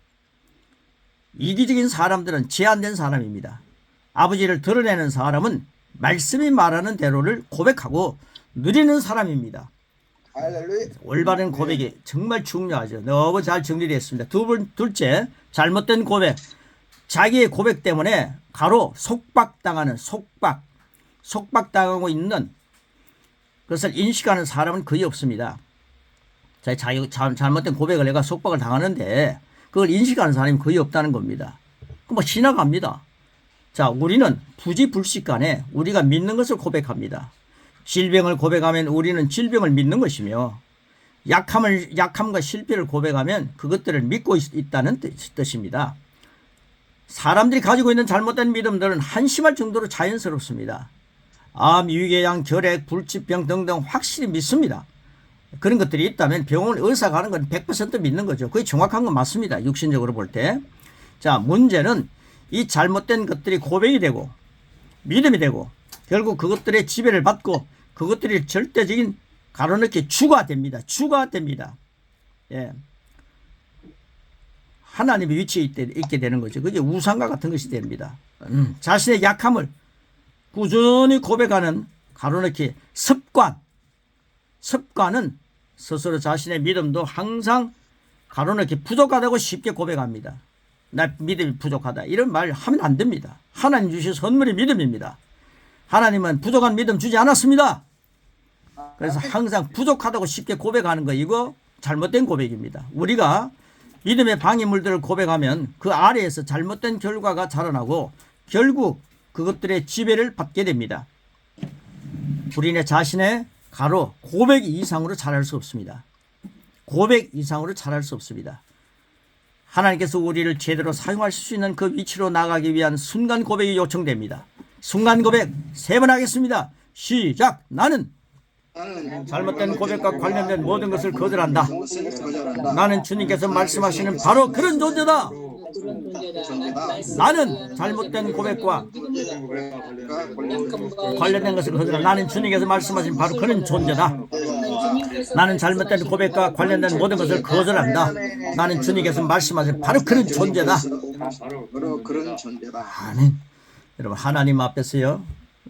이기적인 사람들은 제한된 사람입니다. 아버지를 드러내는 사람은 말씀이 말하는 대로를 고백하고 누리는 사람입니다. 올바른 고백이 정말 중요하죠. 너무 잘 정리되었습니다. 둘째, 잘못된 고백. 자기의 고백 때문에 가로 속박당하는 속박당하고 있는 것을 인식하는 사람은 거의 없습니다. 잘못된 고백을 내가 속박을 당하는데 그걸 인식하는 사람이 거의 없다는 겁니다. 그럼 지나갑니다. 자, 우리는 부지불식간에 우리가 믿는 것을 고백합니다. 질병을 고백하면 우리는 질병을 믿는 것이며 약함과 실패를 고백하면 그것들을 믿고 있다는 뜻입니다. 사람들이 가지고 있는 잘못된 믿음들은 한심할 정도로 자연스럽습니다. 암, 위궤양, 결핵, 불치병 등등 확실히 믿습니다. 그런 것들이 있다면 병원 의사 가는 건 100% 믿는 거죠. 그게 정확한 건 맞습니다. 육신적으로 볼 때. 자, 문제는 이 잘못된 것들이 고백이 되고 믿음이 되고 결국 그것들의 지배를 받고 그것들이 절대적인 가로넣기 주가 됩니다. 예. 하나님의 위치에 있게 되는 거죠. 그게 우상과 같은 것이 됩니다. 자신의 약함을 꾸준히 고백하는 가로넣기 습관은 스스로 자신의 믿음도 항상 가로넣기 부족하다고 쉽게 고백합니다. 나 믿음이 부족하다 이런 말 하면 안 됩니다. 하나님 주신 선물이 믿음입니다. 하나님은 부족한 믿음 주지 않았습니다. 그래서 항상 부족하다고 쉽게 고백하는 거 이거 잘못된 고백입니다. 우리가 믿음의 방해물들을 고백하면 그 아래에서 잘못된 결과가 자라나고 결국 그것들의 지배를 받게 됩니다. 우리는 자신의 가로 고백 이상으로 잘할 수 없습니다. 고백 이상으로 잘할 수 없습니다. 하나님께서 우리를 제대로 사용하실 수 있는 그 위치로 나가기 위한 순간 고백이 요청됩니다. 순간 고백 3번 하겠습니다. 시작. 나는 잘못된 고백과 관련된 모든 것을 거절한다. 나는 주님께서 말씀하시는 바로 그런 존재다. 나는 잘못된 고백과 관련된 것을 거절한다. 나는 주님께서 말씀하신 바로 그런 존재다. 나는 잘못된 고백과 관련된 모든 것을 거절한다. 나는 주님께서 말씀하신 바로 그런 존재다. 바로 그런 존재다. 아멘. 여러분 하나님 앞에서요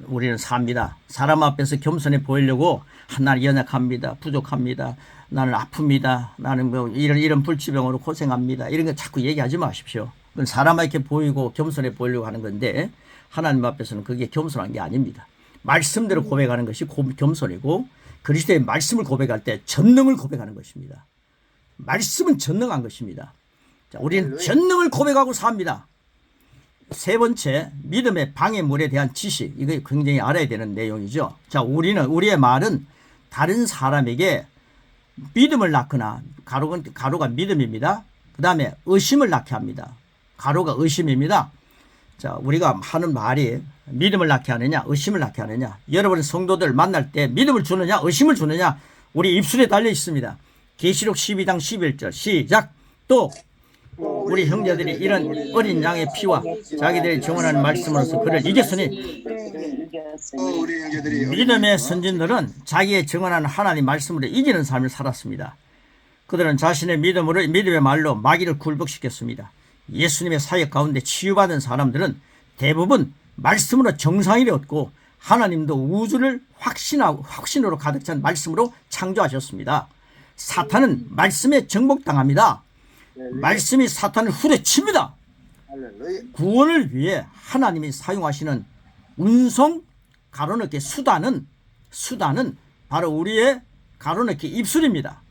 우리는 삽니다. 사람 앞에서 겸손해 보이려고 나는 연약합니다. 부족합니다. 나는 아픕니다. 나는 뭐 이런 불치병으로 고생합니다. 이런 거 자꾸 얘기하지 마십시오. 그건 사람에게 보이고 겸손해 보이려고 하는 건데 하나님 앞에서는 그게 겸손한 게 아닙니다. 말씀대로 고백하는 것이 겸손이고 그리스도의 말씀을 고백할 때 전능을 고백하는 것입니다. 말씀은 전능한 것입니다. 자, 우리는 전능을 고백하고 삽니다. 3번째, 믿음의 방해물에 대한 지식. 이거 굉장히 알아야 되는 내용이죠. 자, 우리의 말은 다른 사람에게 믿음을 낳거나, 가로가 믿음입니다. 그 다음에 의심을 낳게 합니다. 가로가 의심입니다. 자, 우리가 하는 말이 믿음을 낳게 하느냐, 의심을 낳게 하느냐. 여러분 성도들 만날 때 믿음을 주느냐, 의심을 주느냐, 우리 입술에 달려 있습니다. 계시록 12장 11절 시작. 또 우리 형제들이 이런 어린 양의 피와 자기들이 증언하는 말씀으로서 그를 이겼으니 믿음의 선진들은 자기의 증언하는 하나님 말씀으로 이기는 삶을 살았습니다. 그들은 자신의 믿음의 말로 마귀를 굴복시켰습니다. 예수님의 사역 가운데 치유받은 사람들은 대부분 말씀으로 정상이 되었고 하나님도 우주를 확신으로 가득 찬 말씀으로 창조하셨습니다. 사탄은 말씀에 정복당합니다. 말씀이 사탄을 후려칩니다. 구원을 위해 하나님이 사용하시는 운송 가로넣기 수단은 바로 우리의 가로넣기 입술입니다.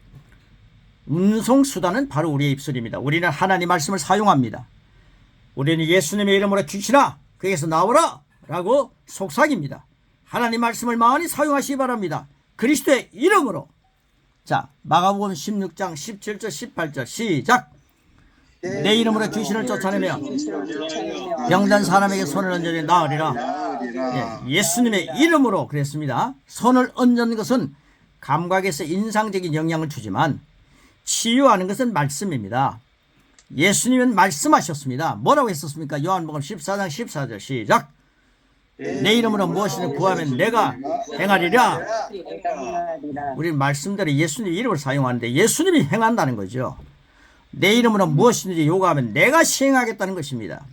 운송 수단은 바로 우리의 입술입니다. 우리는 하나님 말씀을 사용합니다. 우리는 예수님의 이름으로 귀신아 거기에서 나오라 라고 속삭입니다. 하나님 말씀을 많이 사용하시기 바랍니다. 그리스도의 이름으로. 자, 마가복음 16장 17절 18절 시작. 내 이름으로 귀신을 쫓아내며 병든 사람에게 손을 얹으니 나으리라. 예수님의 이름으로 그랬습니다. 손을 얹는 것은 감각에서 인상적인 영향을 주지만 치유하는 것은 말씀입니다. 예수님은 말씀하셨습니다. 뭐라고 했었습니까? 요한복음 14장 14절 시작. 내 이름으로 무엇이든 구하면 내가 행하리라. 우리는 말씀대로 예수님 이름을 사용하는데 예수님이 행한다는 거죠. 내 이름으로 무엇이든지 요구하면 내가 시행하겠다는 것입니다.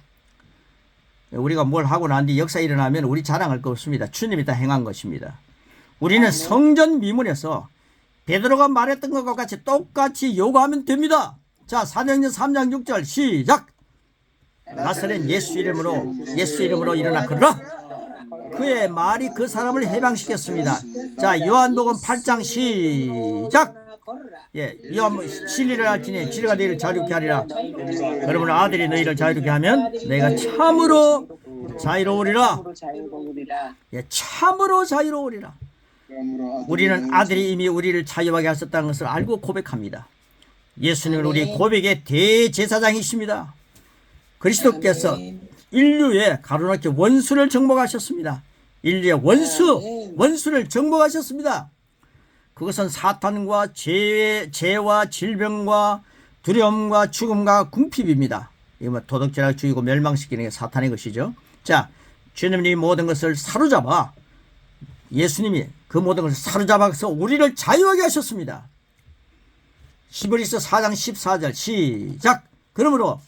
우리가 뭘 하고 난 뒤 역사 일어나면 우리 자랑할 거 없습니다. 주님이 다 행한 것입니다. 우리는 성전 미문에서 베드로가 말했던 것과 같이 똑같이 요구하면 됩니다. 자, 사도행전 3장 6절 시작. 나사렛 예수 이름으로 일어나 걸으라. 그의 말이 그 사람을 해방시켰습니다. 자, 요한복음 8장 시작. 진리를 알지니 진리가 너희를 자유롭게 하리라. 여러분 아들이 너희를 자유롭게 하면 너희가 참으로 자유로우리라. 참으로 자유로우리라. 우리는 아들이 이미 우리를 자유하게 하셨다는 것을 알고 고백합니다. 예수님은 우리 고백의 대제사장이십니다. 그리스도께서 인류의 가로넣기 원수를 정복하셨습니다. 인류의 원수를 정복하셨습니다. 그것은 사탄과 죄와 질병과 두려움과 죽음과 궁핍입니다. 이거 뭐 도덕질을 죽이고 멸망시키는 게 사탄의 것이죠. 자, 주님이 모든 것을 사로잡아 예수님이 그 모든 것을 사로잡아서 우리를 자유하게 하셨습니다. 히브리서 4장 14절 시작. 그러므로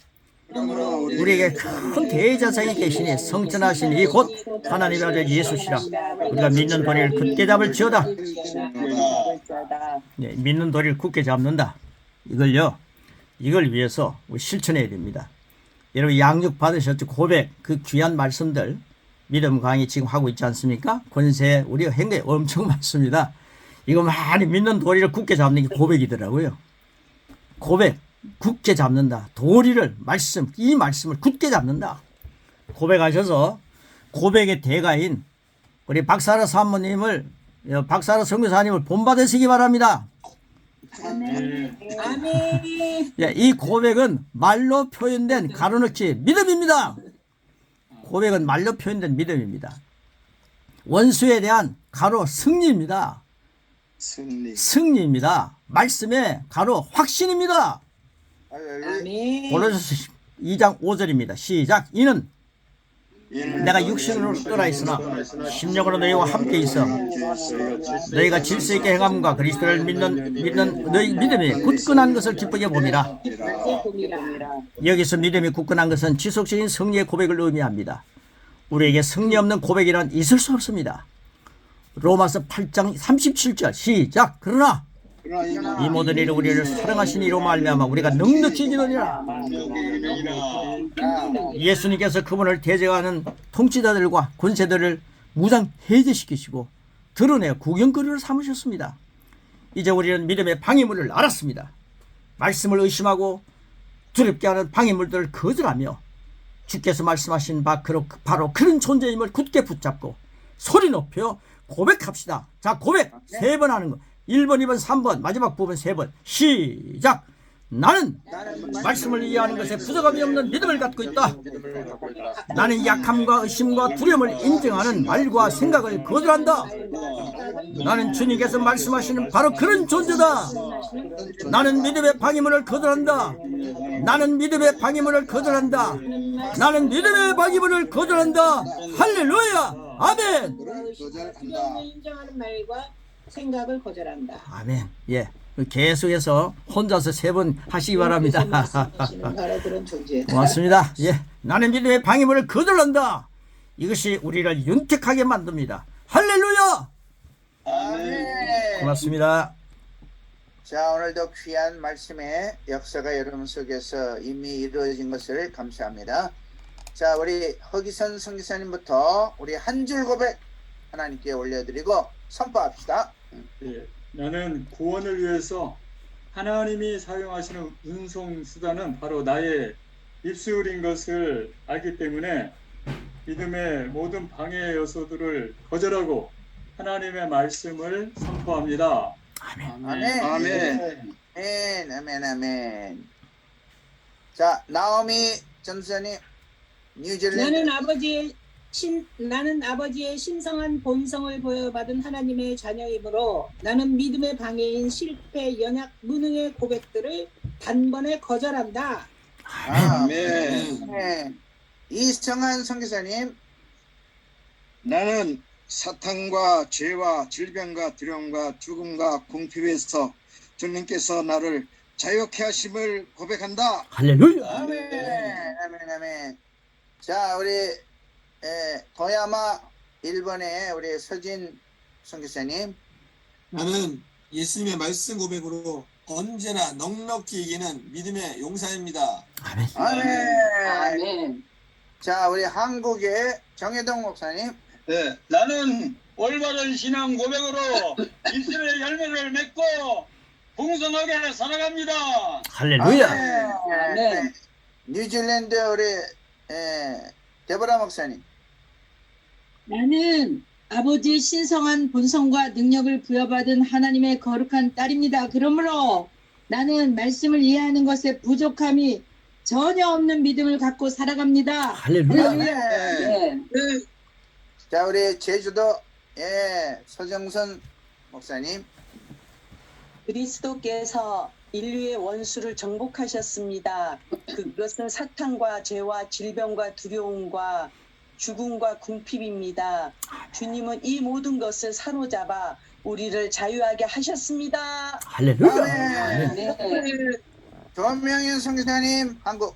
우리에게 큰 대제사장이 계시니 성전하신 이곳 하나님의 아들 예수시라. 우리가 믿는 도리를 굳게 잡을지어다. 네, 믿는 도리를 굳게 잡는다. 이걸 위해서 우리 실천해야 됩니다. 여러분 양육 받으셨죠? 고백, 그 귀한 말씀들 믿음 강의 지금 하고 있지 않습니까? 권세 우리가 한 게 엄청 많습니다. 이거 많이 믿는 도리를 굳게 잡는 게 고백이더라고요. 고백, 굳게 잡는다. 도리를, 이 말씀을 굳게 잡는다. 고백하셔서 고백의 대가인 우리 박사라 사모님을, 박사라 선교사님을 본받으시기 바랍니다. 아멘. 이 고백은 말로 표현된 가로넣기 믿음입니다. 고백은 말로 표현된 믿음입니다. 원수에 대한 가로 승리입니다. 승리입니다. 말씀의 가로 확신입니다. 골로새서 2장 5절입니다. 시작. 이는 내가 육신으로 떠나 있으나 심령으로 너희와 함께 있어 너희가 질서 있게 행함과 그리스도를 믿는 너희 믿음이 굳건한 것을 기쁘게 봄이라. 여기서 믿음이 굳건한 것은 지속적인 승리의 고백을 의미합니다. 우리에게 승리 없는 고백이란 있을 수 없습니다. 로마서 8장 37절 시작. 그러나 이 모든 일을 우리를 사랑하신 이로 말미암아 우리가 넉넉히 이기느니라. 예수님께서 그분을 대적하는 통치자들과 권세들을 무장 해제시키시고 드러내 구경거리를 삼으셨습니다. 이제 우리는 믿음의 방해물을 알았습니다. 말씀을 의심하고 두렵게 하는 방해물들을 거절하며 주께서 말씀하신 바로 그런 존재임을 굳게 붙잡고 소리 높여 고백합시다. 자, 고백 3번 하는 거. 1번, 2번, 3번, 마지막 부분 3번. 시작. 나는 말씀을 이해하는 것에 부족함이 없는 믿음을 갖고 있다. 나는 약함과 의심과 두려움을 인정하는 말과 생각을 거절한다. 나는 주님께서 말씀하시는 바로 그런 존재다. 나는 믿음의 방해물을 거절한다. 나는 믿음의 방해물을 거절한다. 나는 믿음의 방해물을 거절한다. 할렐루야. 아멘. 인정하는 말과 생각을 거절한다. 아멘. 예. 계속해서 혼자서 3번 하시기 바랍니다. 고맙습니다. 예. 나는 믿음의 방해물을 거절한다. 이것이 우리를 윤택하게 만듭니다. 할렐루야. 아멘. 고맙습니다. 자, 오늘도 귀한 말씀의 역사가 여러분 속에서 이미 이루어진 것을 감사합니다. 자, 우리 허기선 선교사님부터 우리 한 줄 고백 하나님께 올려드리고 선포합시다. 예, 나는 구원을 위해서 하나님이 사용하시는 운송 수단은 바로 나의 입술인 것을 알기 때문에 믿음의 모든 방해 요소들을 거절하고 하나님의 말씀을 선포합니다. 아멘. 아멘. 아멘. 아멘. 아멘. 아멘. 자, 나오미 전사님, 뉴질랜드. 나는 아버지의 신성한 본성을 보여받은 하나님의 자녀이므로 나는 믿음의 방해인 실패, 연약, 무능의 고백들을 단번에 거절한다. 아멘. 아멘. 이성한 선교사님. 나는 사탄과 죄와 질병과 두려움과 죽음과 궁핍에서 주님께서 나를 자유케 하심을 고백한다. 할렐루야. 아멘. 아멘. 아멘. 자, 우리 도야마 일본의 우리 서진 선교사님. 나는 예수님의 말씀 고백으로 언제나 넉넉히 이기는 믿음의 용사입니다. 아멘. 아멘. 아멘. 자, 우리 한국의 정혜동 목사님. 네, 나는 올바른 신앙 고백으로 입술의 열매를 맺고 풍성하게 살아갑니다. 할렐루야. 아멘. 뉴질랜드 우리 데보라 목사님. 나는 아버지의 신성한 본성과 능력을 부여받은 하나님의 거룩한 딸입니다. 그러므로 나는 말씀을 이해하는 것에 부족함이 전혀 없는 믿음을 갖고 살아갑니다. 할렐루야. 네. 자, 우리 제주도 서정선 목사님. 그리스도께서 인류의 원수를 정복하셨습니다. 그것은 사탄과 죄와 질병과 두려움과 죽음과 궁핍입니다. 주님은 이 모든 것을 사로잡아 우리를 자유하게 하셨습니다. 할렐루야. 아멘. 네. 조명현 선교사님, 한국.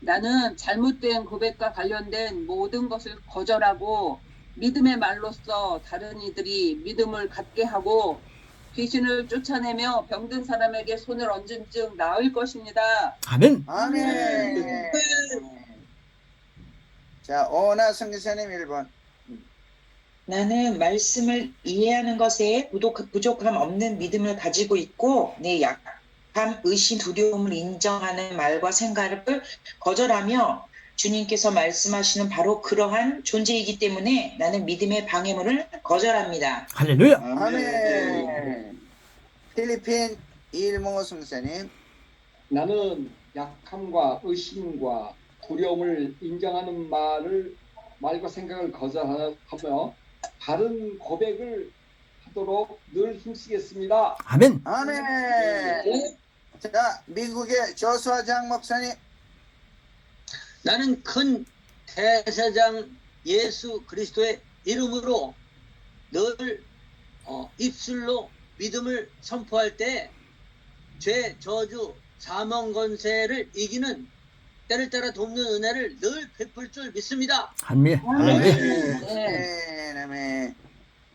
나는 잘못된 고백과 관련된 모든 것을 거절하고 믿음의 말로써 다른 이들이 믿음을 갖게 하고 귀신을 쫓아내며 병든 사람에게 손을 얹은 즉 나을 것입니다. 아멘. 아멘. 자, 오나 선교사님 1번. 나는 말씀을 이해하는 것에 부족함 없는 믿음을 가지고 있고 내 약함, 의심, 두려움을 인정하는 말과 생각을 거절하며 주님께서 말씀하시는 바로 그러한 존재이기 때문에 나는 믿음의 방해물을 거절합니다. 할렐루야. 아멘. 필리핀 이일모 선교사님. 나는 약함과 의심과 두려움을 인정하는 말과 생각을 거절하며 바른 고백을 하도록 늘 힘쓰겠습니다. 아멘. 아멘. 자, 미국의 조수아 장 목사님. 나는 큰 대제사장 예수 그리스도의 이름으로 늘 입술로 믿음을 선포할 때 죄, 저주, 사망 권세를 이기는 때를 따라 돕는 은혜를 늘 베풀 줄 믿습니다. 아멘. 아멘. 아멘.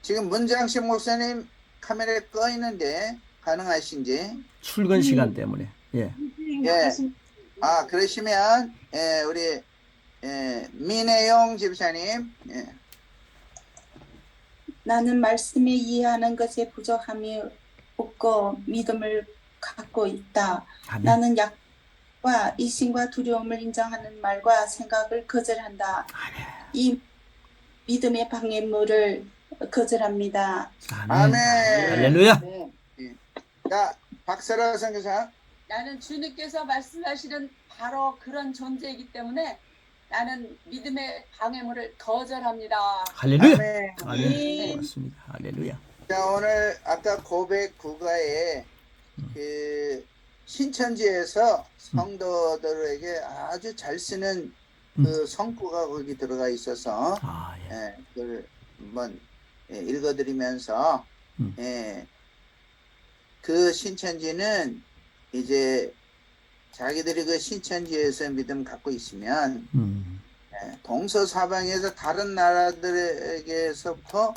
지금 문장식 목사님 카메라에 꺼 있는데 가능하신지? 출근 시간 때문에. 예. 예. 아, 그러시면 우리 민혜용 집사님. 예. 나는 말씀을 이해하는 것에 부족함이 없고 믿음을 갖고 있다. 아멘. 나는 약과 의심과 두려움을 인정하는 말과 생각을 거절한다. 이 믿음의 방해물을 거절합니다. 아멘. 할렐루야. 자, 박설아 선교사. 나는 주님께서 말씀하시는 바로 그런 존재이기 때문에 나는 믿음의 방해물을 거절합니다. 할렐루야. 아멘. 아멘. 맞습니다. 할렐루야. 자, 오늘 아까 고백 국가에 그 신천지에서 성도들에게 아주 잘 쓰는 그 성구가 거기 들어가 있어서 그걸 한번 읽어드리면서 그 신천지는 이제 자기들이 그 신천지에서 믿음 갖고 있으면 동서사방에서 다른 나라들에게서부터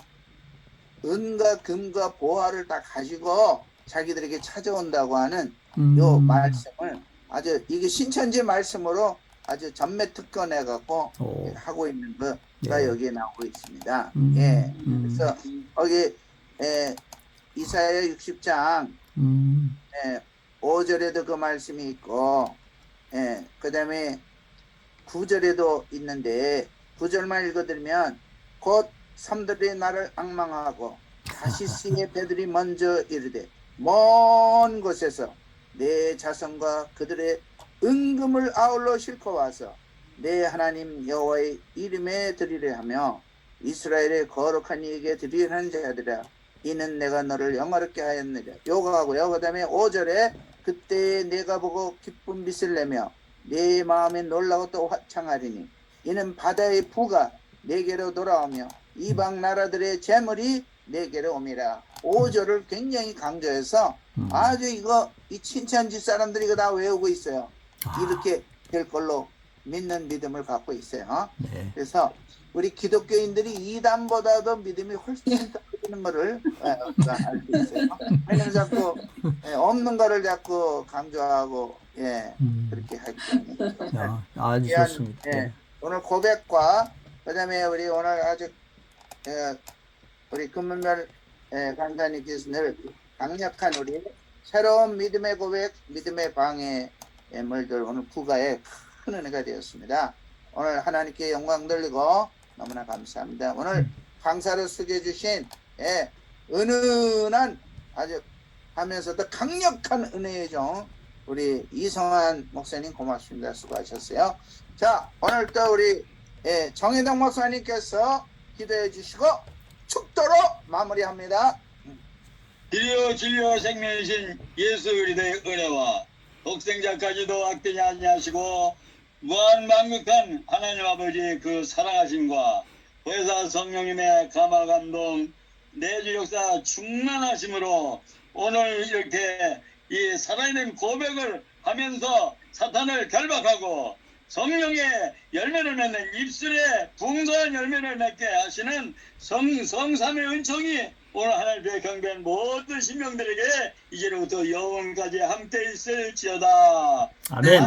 은과 금과 보화를 다 가지고 자기들에게 찾아온다고 하는 요 말씀을 아주 이게 신천지 말씀으로 아주 전매 특권해 갖고 하고 있는 거가 여기에 나오고 있습니다. 예. 그래서 거기 이사야 60장 5절에도 그 말씀이 있고 그다음에 9절에도 있는데 9절만 읽어드리면 곧 섬들이 나를 앙망하고 다시스의 배들이 먼저 이르되 먼 곳에서 내 자손과 그들의 은금을 아울러 싣고 와서 내 하나님 여호와의 이름에 드리려 하며 이스라엘의 거룩한 이에게 드리려는 자들아 이는 내가 너를 영화롭게 하였느냐 요거하고요. 그 다음에 5절에 그때 내가 보고 기쁜 빛을 내며 내 마음에 놀라고 또 화창하리니 이는 바다의 부가 내게로 돌아오며 이방 나라들의 재물이 내게로 옵니다. 5절을 굉장히 강조해서 아주 이거 이 친천지 사람들이 이거 다 외우고 있어요. 이렇게 될 걸로 믿는 믿음을 갖고 있어요. 그래서 우리 기독교인들이 이단보다도 믿음이 훨씬 더 크는 거를 알 수 있어요. 왜냐면 자꾸 없는 거를 자꾸 강조하고 그렇게 하기 때문에. 아주 좋습니다. 오늘 고백과 그다음에 우리 오늘 아주 우리 금문별 강사님께서 늘 강력한 우리 새로운 믿음의 고백, 믿음의 방해물들 오늘 부가에 큰 은혜가 되었습니다. 오늘 하나님께 영광 돌리고 너무나 감사합니다. 오늘 강사로 소개해 주신 은은한 아주 하면서도 강력한 은혜의 종 우리 이성환 목사님 고맙습니다. 수고하셨어요. 자, 오늘 또 우리 정혜동 목사님께서 기도해 주시고 축도로 마무리합니다. 길이요 진리요 생명이신 예수 그리스도의 은혜와 독생자까지도 아끼지 아니하시고 무한 만국한 하나님 아버지의 그 사랑하심과 보혜사 성령님의 감화 감동 내주 역사 충만하심으로 오늘 이렇게 이 살아있는 고백을 하면서 사탄을 결박하고 성령의 열매를 맺는 입술에 풍성한 열매를 맺게 하시는 성삼의 은총이 오늘 하나님의 경배한 모든 신명들에게 이제로부터 영원까지 함께 있을지어다. 아멘.